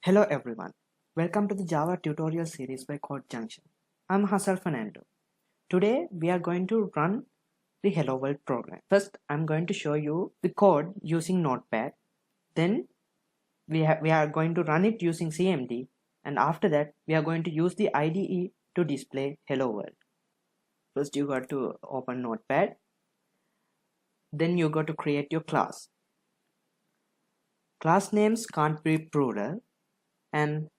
Hello everyone, welcome to the Java tutorial series by Code Junction. I'm Hasal Fernando. Today we are going to run the Hello World program. First I'm going to show you the code using Notepad. Then we are going to run it using CMD, and after that we are going to use the IDE to display Hello World. First you got to open Notepad. Then you got to create your class. Class names can't be plural, and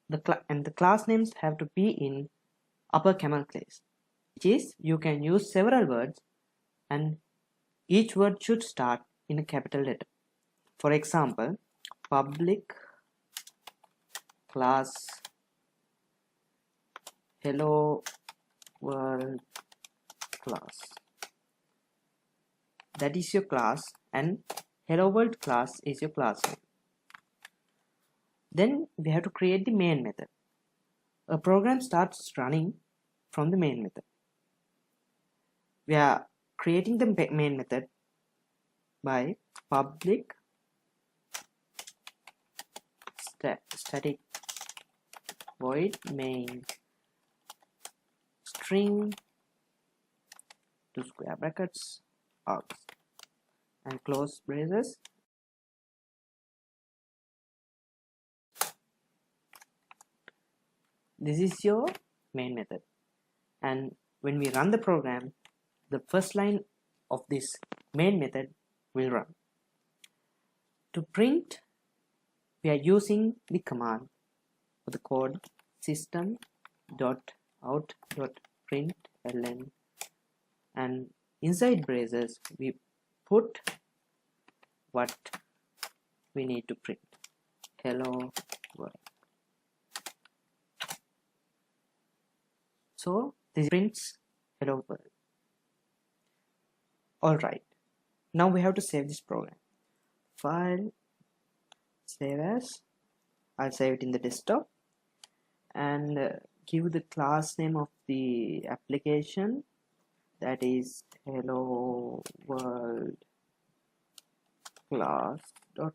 the class names have to be in upper camel case, which is you can use several words and each word should start in a capital letter. For example, public class hello world class. That is your class, and hello world class is your class name. Then we have to create the main method. A program starts running from the main method. We are creating the main method by public static void main string to square brackets out and close braces. This is your main method, and when we run the program, the first line of this main method will run. To print, we are using the command for the code system.out.println, and inside braces we put what we need to print: hello world. So this prints hello world. Alright, now we have to save this program. File, save as. I'll save it in the desktop, and give the class name of the application, that is hello world class dot.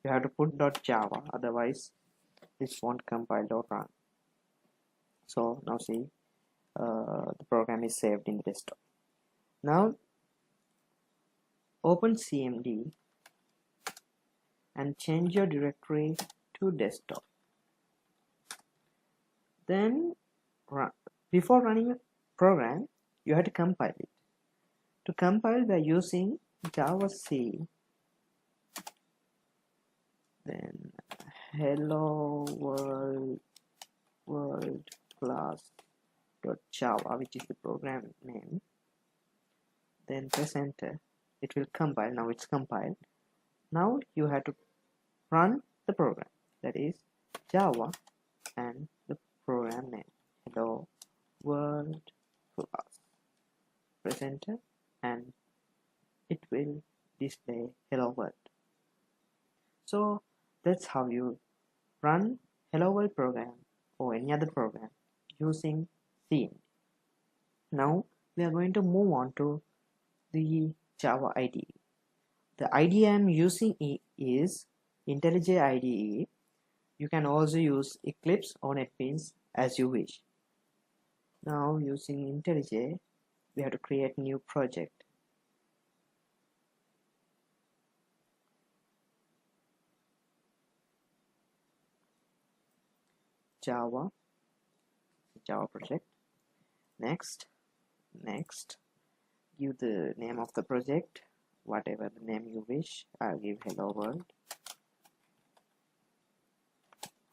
You have to put .java, otherwise this won't compile or run. So now see, the program is saved in the desktop. Now open CMD and change your directory to desktop. Then before running a program, you have to compile it. To compile, we are using Java C, then hello world class .java, which is the program name. Then press enter. It will compile. Now it's compiled. Now you have to run the program, that is Java and the program name hello world class. Press enter and it will display hello world. So that's how you run hello world program or any other program using CMD. Now we are going to move on to the Java IDE. The IDE I am using is IntelliJ IDE. You can also use Eclipse or NetBeans as you wish. Now using IntelliJ, we have to create a new project. Java project. Next, give the name of the project, whatever the name you wish. I'll give hello world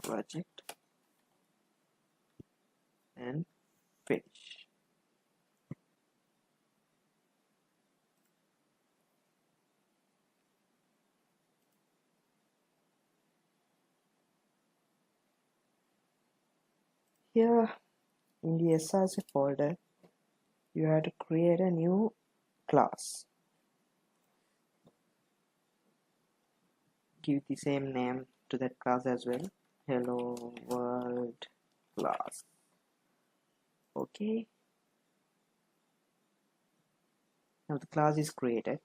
project and finish. Here in the SRC folder, you have to create a new class. Give the same name to that class as well, hello world class. Okay, now the class is created.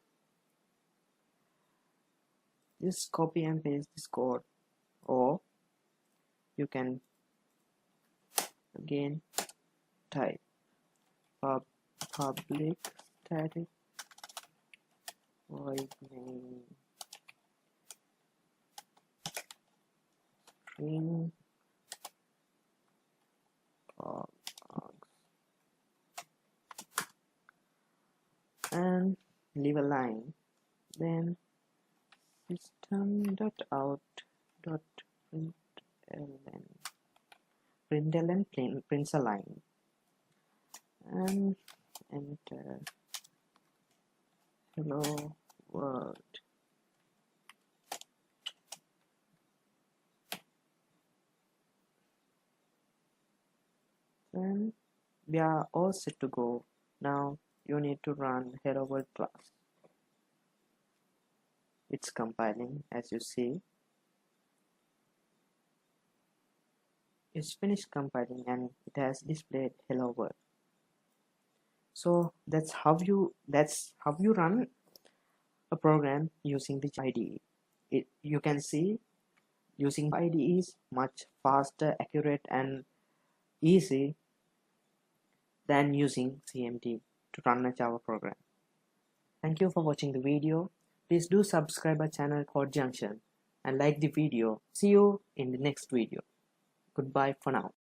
Just copy and paste this code, or you can again type public static void main string for args and leave a line, then system.out.println prints a line and enter hello world. Then we are all set to go. Now you need to run hello world class. It's compiling, as you see. It's finished compiling and it has displayed hello world. So that's how you run a program using the IDE. You can see using IDE is much faster, accurate and easy than using CMD to run a Java program. Thank you for watching the video. Please do subscribe our channel Code Junction and like the video. See you in the next video. Goodbye for now.